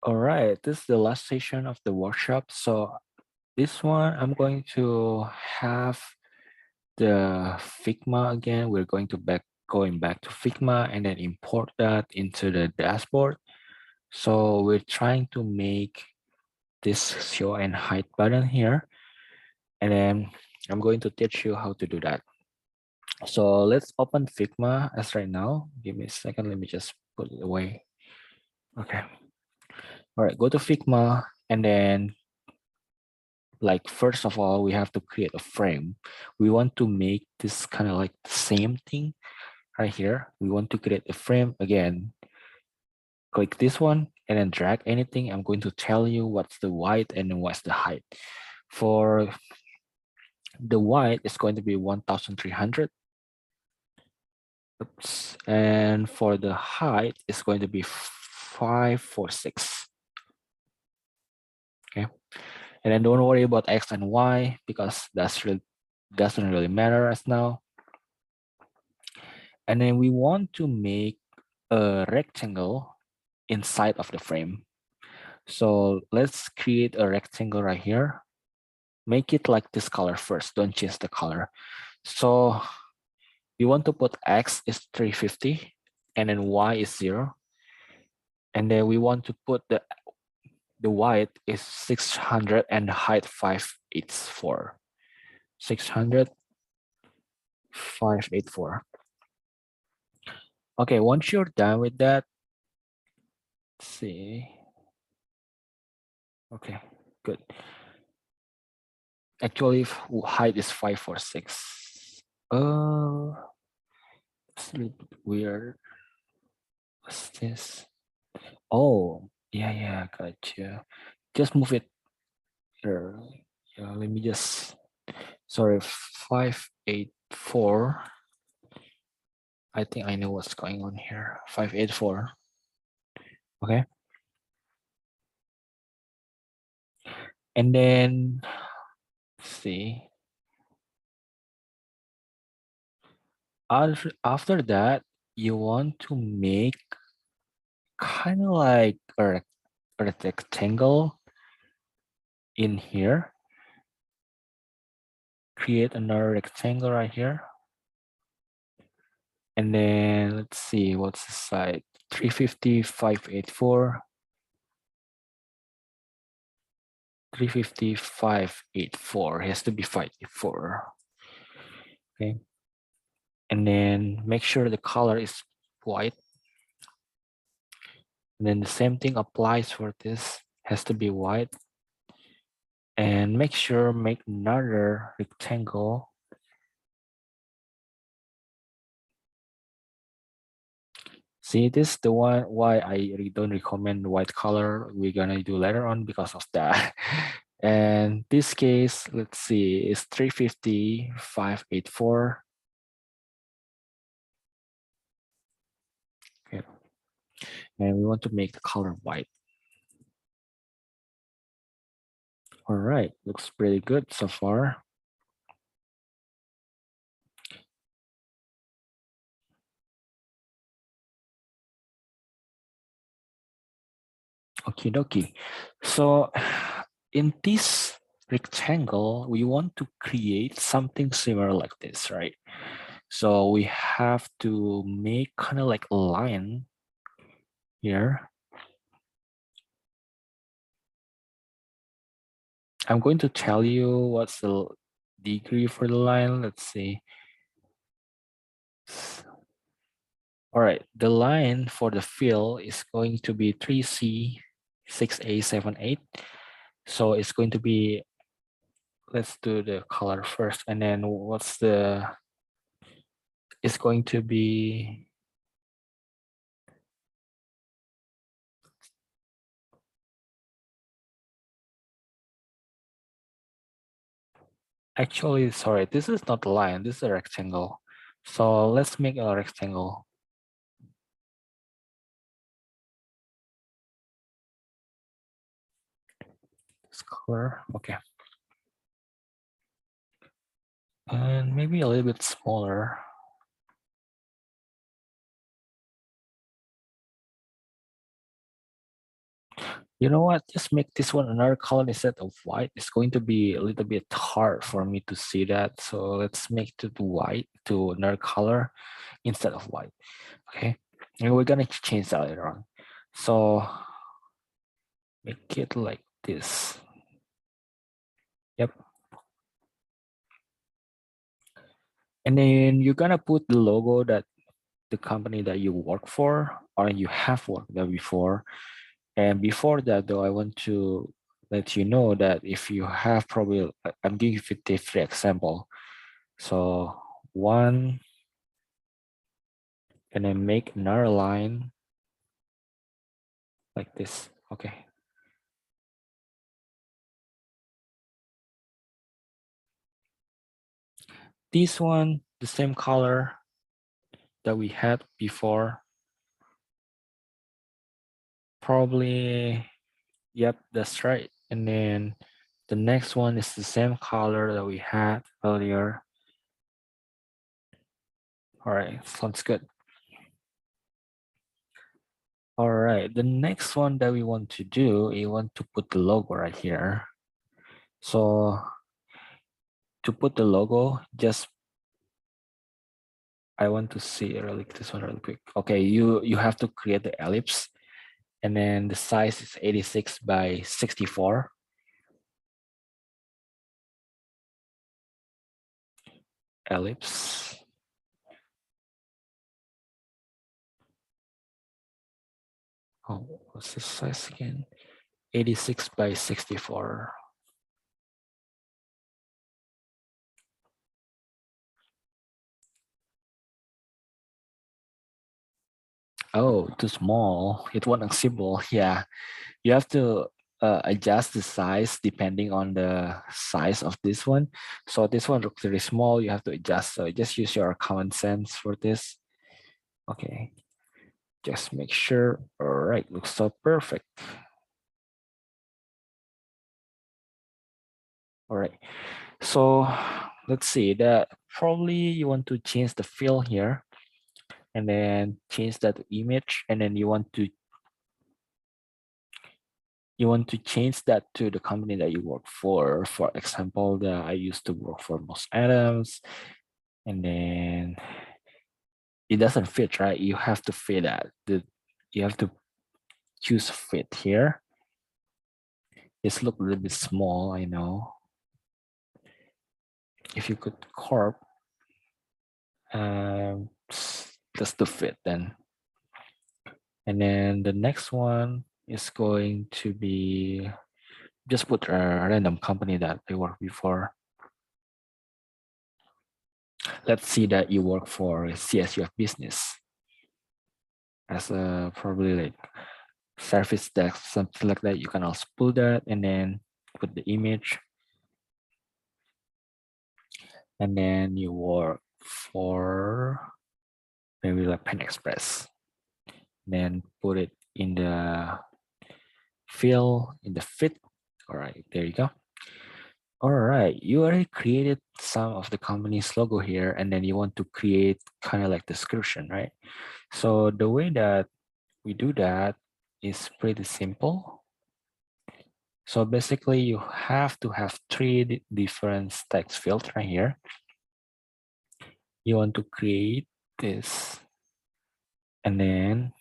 All right, this is the last session of the workshop. So this one, I'm going to have the Figma again. We're going to going back to Figma and then import that into the dashboard. So we're trying to make this show and hide button here. And then I'm going to teach you how to do that. So let's open Figma as right now. Give me a second. Let me just put it away. Okay. All right, go to Figma and then like first of all, we have to create a frame. We want to make this kind of like the same thing right here. We want to create a frame again. Click this one and then drag anything. I'm going to tell you what's the width and then what's the height. For the width, it's going to be 1,300. Oops. And for the height, it's going to be 546. Okay. And then don't worry about X and Y because doesn't really matter as now. And then we want to make a rectangle inside of the frame. So let's create a rectangle right here. Make it like this color first, don't change the color. So we want to put X is 350 and then Y is 0. And then we want to put the width is 600 and the height 584. 600, 584. Okay, once you're done with that, let's see. Okay, good. Actually, height is 546. It's a little bit weird. What's this? Oh, yeah, gotcha. Just move it here. Yeah, let me just, sorry, 584. I think I know what's going on here. 584. Okay. And then, let's see. After that, you want to make kind of like a rectangle in here. Create another rectangle right here. And then let's see, what's the side? 350, 584. 350, 584. It has to be 584. Okay. And then make sure the color is white. And then the same thing applies for this. Has to be white. And make sure make another rectangle. See, this is the one why I don't recommend white color. We're gonna do later on because of that. And this case, let's see, is 350, 584. Okay. And we want to make the color white. All right, looks pretty good so far. Okie dokie. So in this rectangle, we want to create something similar like this, right? So we have to make kind of like a line here. I'm going to tell you what's the degree for the line. Let's see. All right, the line for the fill is going to be 3C 6A78. So it's going to be, let's do the color first. And then what's the, it's going to be, actually, sorry, this is not a line, this is a rectangle. So let's make a rectangle. This color, okay. And maybe a little bit smaller. You know what? Just make this one another color instead of white. It's going to be a little bit hard for me to see that. So let's make it to white, to another color instead of white. Okay. And we're gonna change that later on. So make it like this. Yep. And then you're gonna put the logo that the company that you work for or you have worked there before. And before that though, I want to let you know that if you have probably, I'm giving you the free example. So one, and then make another line like this. Okay. This one, the same color that we had before. Probably, yep, that's right. And then the next one is the same color that we had earlier. All right, sounds good. All right, the next one that we want to do, we want to put the logo right here. So to put the logo, just I want to see really this one really quick. Okay, you have to create the ellipse, and then the size is 86 by 64. Ellipse. Oh, what's the size again? 86 by 64. Oh, too small. It won't accessible. Yeah, you have to adjust the size depending on the size of this one. So this one looks very small. You have to adjust. So just use your common sense for this. Okay, just make sure. All right, looks so perfect. All right, so let's see that probably you want to change the fill here and then change that image, and then you want to change that to the company that you work for. For example, that I used to work for Moss Adams, and then it doesn't fit, right? You have to fit that. You have to choose fit here. This look a little bit small, I know. If you could corp, just to fit then. And then the next one is going to be, just put a random company that I worked before. Let's see that you work for CSUF business as a probably like service desk, something like that. You can also pull that and then put the image, and then you work for maybe like Pen Express. Then put it in the fill, in the fit. All right, there you go. All right, you already created some of the company's logo here, and then you want to create kind of like description, right? So the way that we do that is pretty simple. So basically you have to have three different text fields right here. You want to create this, and then,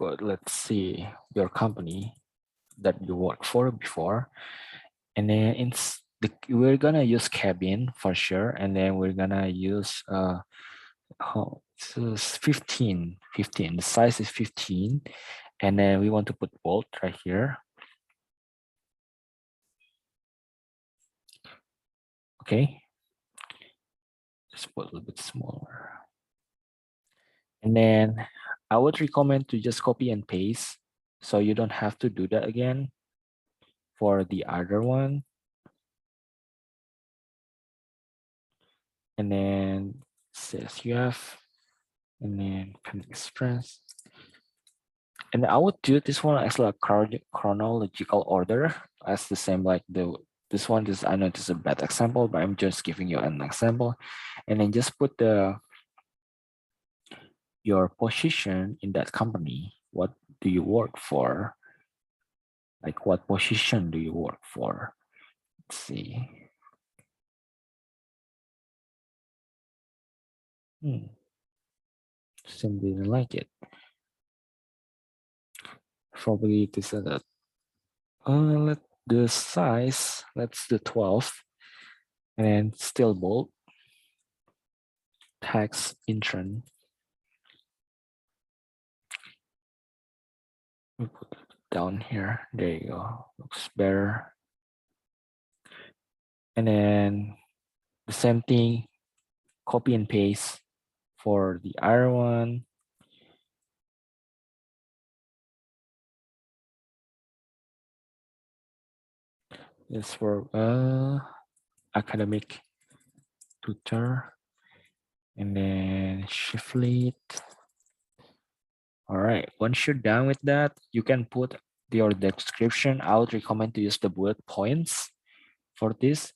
but let's see your company that you worked for before. And then we're gonna use cabin for sure. And then we're gonna use so it's 15, the size is 15. And then we want to put bold right here. Okay, just put a little bit smaller. And then I would recommend to just copy and paste, so you don't have to do that again for the other one. And then says you have, and then Panic Express. And I would do this one as like chronological order, as the same like this one. This, I know this is a bad example, but I'm just giving you an example. And then just put your position in that company. What do you work for? Like what position do you work for? Let's see. Sim didn't like it. Probably it is that. Let the size, let's do 12. And then still bold. Text intern. We put it down here. There you go. Looks better. And then the same thing, copy and paste for the other one. This for academic tutor. And then shift lead. All right, once you're done with that, you can put your description. I would recommend to use the bullet points for this.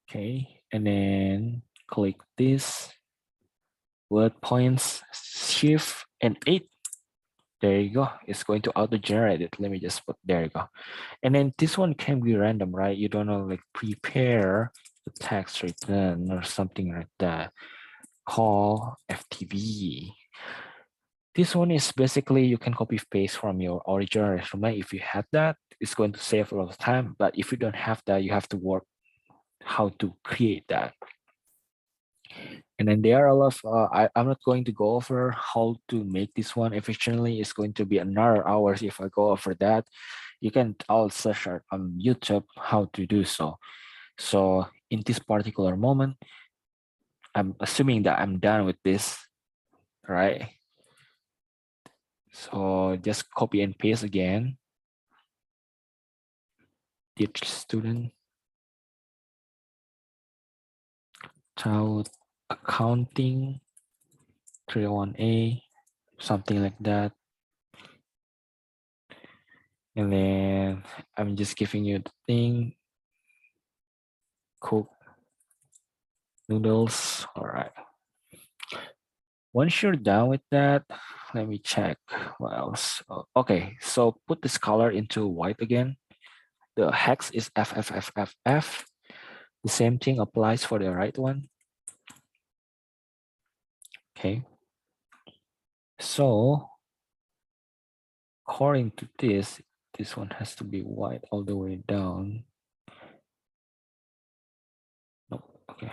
Okay, and then click this, bullet points, shift and 8. There you go. It's going to auto generate it. Let me just put, there you go. And then this one can be random, right? You don't know, like prepare the text return or something like that. Call FTV. This one is basically you can copy paste from your original resume. If you have that, it's going to save a lot of time. But if you don't have that, you have to work how to create that. And then there are a lot of, I'm not going to go over how to make this one efficiently. It's going to be another hours if I go over that. You can all search on YouTube how to do so. So in this particular moment, I'm assuming that I'm done with this, right? So just copy and paste again. Teach student, child accounting, 301A, something like that. And then I'm just giving you the thing, cook noodles. All right. Once you're done with that, let me check what else. Okay, so put this color into white again. The hex is FFFFF. The same thing applies for the right one. Okay. So according to this one has to be white all the way down. Nope. Okay.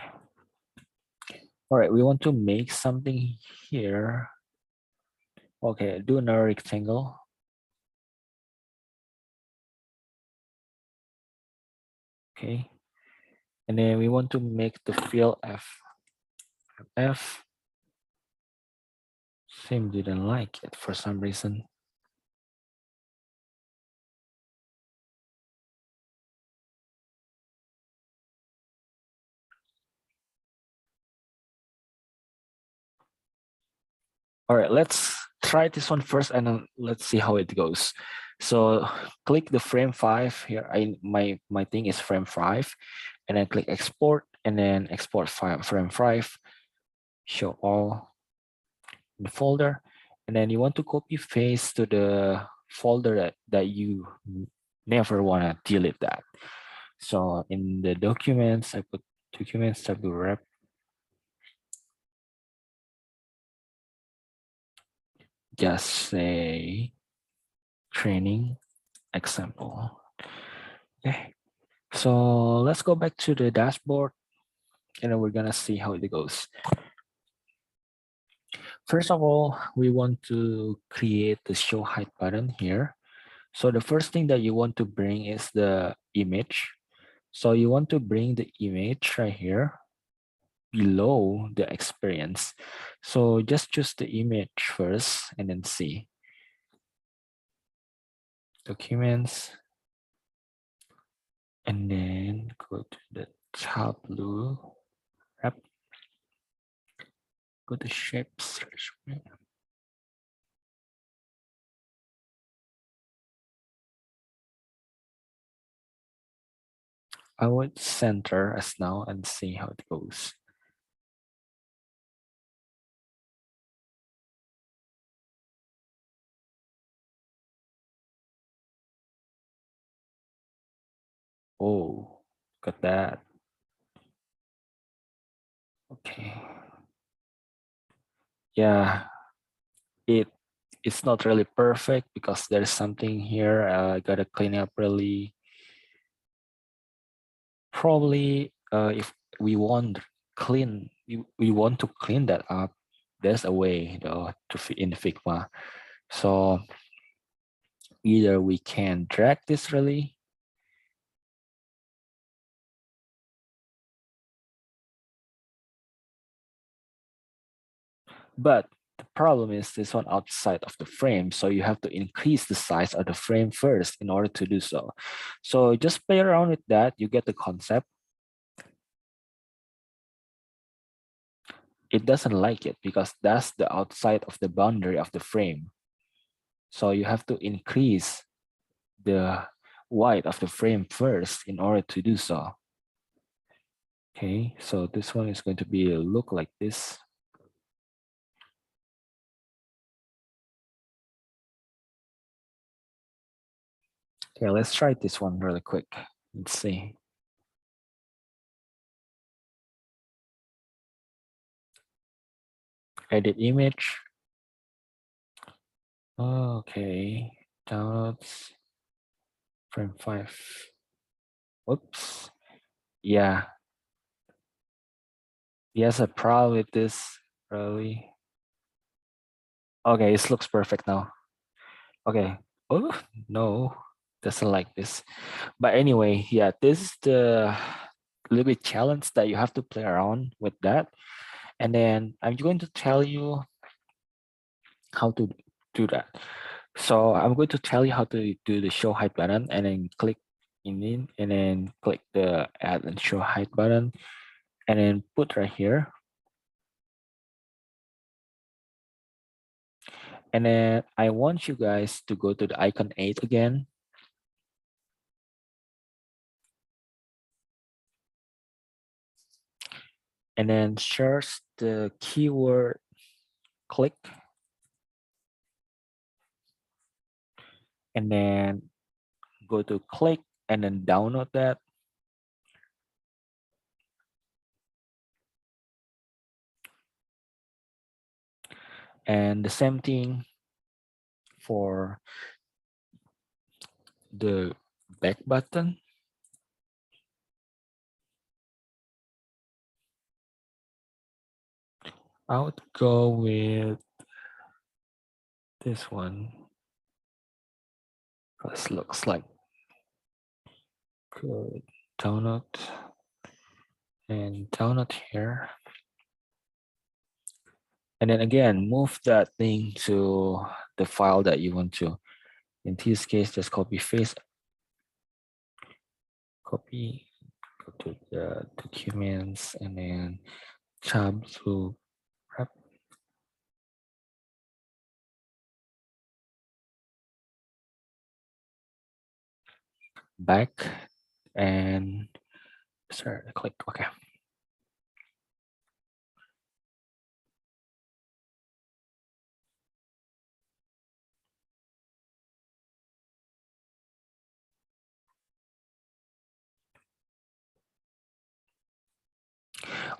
All right, we want to make something here. Okay, do another rectangle. Okay. And then we want to make the fill F. Sim didn't like it for some reason. All right, let's try this one first and then let's see how it goes. So click the frame 5 here. My thing is frame 5, and then click export and then export frame 5, show all in the folder. And then you want to copy paste to the folder that you never want to delete that. So in the documents, I put documents Tableau rep. Just say training example. Okay. So let's go back to the dashboard and then we're gonna see how it goes. First of all, we want to create the show height button here. So the first thing that you want to bring is the image. So you want to bring the image right here below the experience. So just choose the image first and then see. Documents. And then go to the Tableau app. Go to shapes. I would center as now and see how it goes. Oh, got that. Okay. Yeah, it it's not really perfect because there's something here. I gotta clean up really. Probably, if we want we want to clean that up, there's a way though to in Figma. So either we can drag this really, but the problem is this one outside of the frame. So you have to increase the size of the frame first in order to do so. So just play around with that. You get the concept. It doesn't like it because that's the outside of the boundary of the frame. So you have to increase the width of the frame first in order to do so. Okay, so this one is going to be a look like this. Okay, let's try this one really quick. Let's see. Edit image. Okay, downloads, frame 5. Whoops. Yeah, he has a problem with this, really. Okay, this looks perfect now. Okay. Oh, no, doesn't like this. But anyway, yeah, this is the little bit challenge that you have to play around with that. And then I'm going to tell you how to do that. So I'm going to tell you how to do the show height button and then click in it and then click the add and show height button and then put right here. And then I want you guys to go to the icon 8 again. And then search the keyword click. And then go to click and then download that. And the same thing for the back button. I would go with this one. This looks like good. Download and download here. And then again, move that thing to the file that you want to. In this case, just copy paste, copy, go to the documents and then Tableau wrap back and sorry, click OK.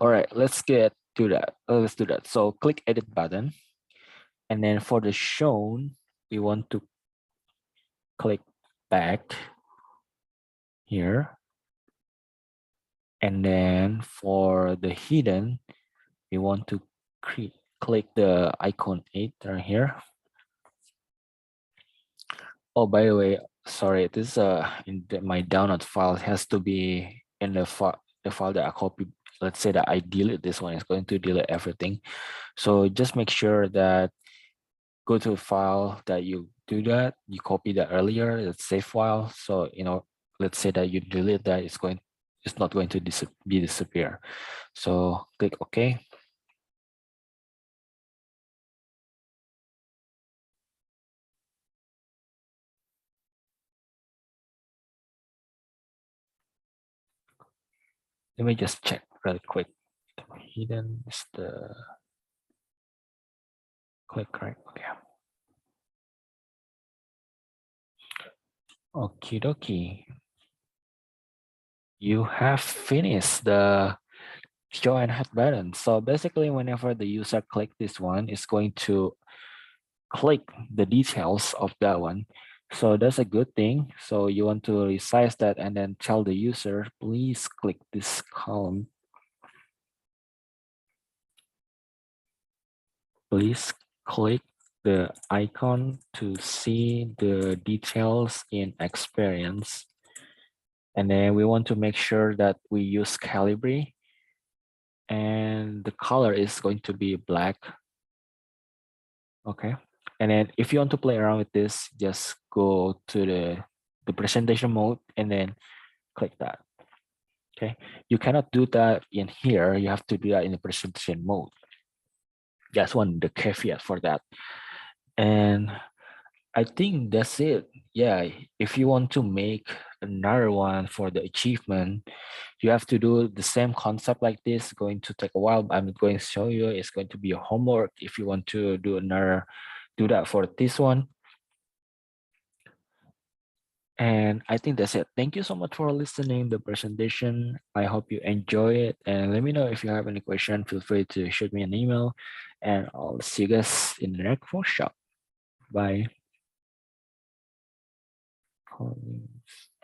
All right, let's get to that. Let's do that. So click edit button. And then for the shown, we want to click back here. And then for the hidden, we want to click the icon 8 right here. Oh, by the way, sorry, this in my download file has to be in the file that I copied. Let's say that I delete this one, it's going to delete everything. So just make sure that go to a file that you do that, you copy that earlier, it's save file. So, let's say that you delete that, it's not going to disappear. So click OK. Let me just check really quick. Hidden is the click right. Okay. Okie dokie. you have finished the show and hide button. So basically, whenever the user click this one, it's going to click the details of that one. So that's a good thing. So you want to resize that and then tell the user, please click this column. Please click the icon to see the details in experience. And then we want to make sure that we use Calibri and the color is going to be black. Okay. And then if you want to play around with this, just go to the presentation mode and then click that. Okay. You cannot do that in here. You have to do that in the presentation mode. That's one the caveat for that. And I think that's it. Yeah, if you want to make another one for the achievement, you have to do the same concept like this. Going to take a while. I'm going to show you. It's going to be a homework if you want to do another, do that for this one. And I think that's it. Thank you so much for listening the presentation. I hope you enjoy it. And let me know if you have any question. Feel free to shoot me an email. And I'll see you guys in the next workshop. Bye.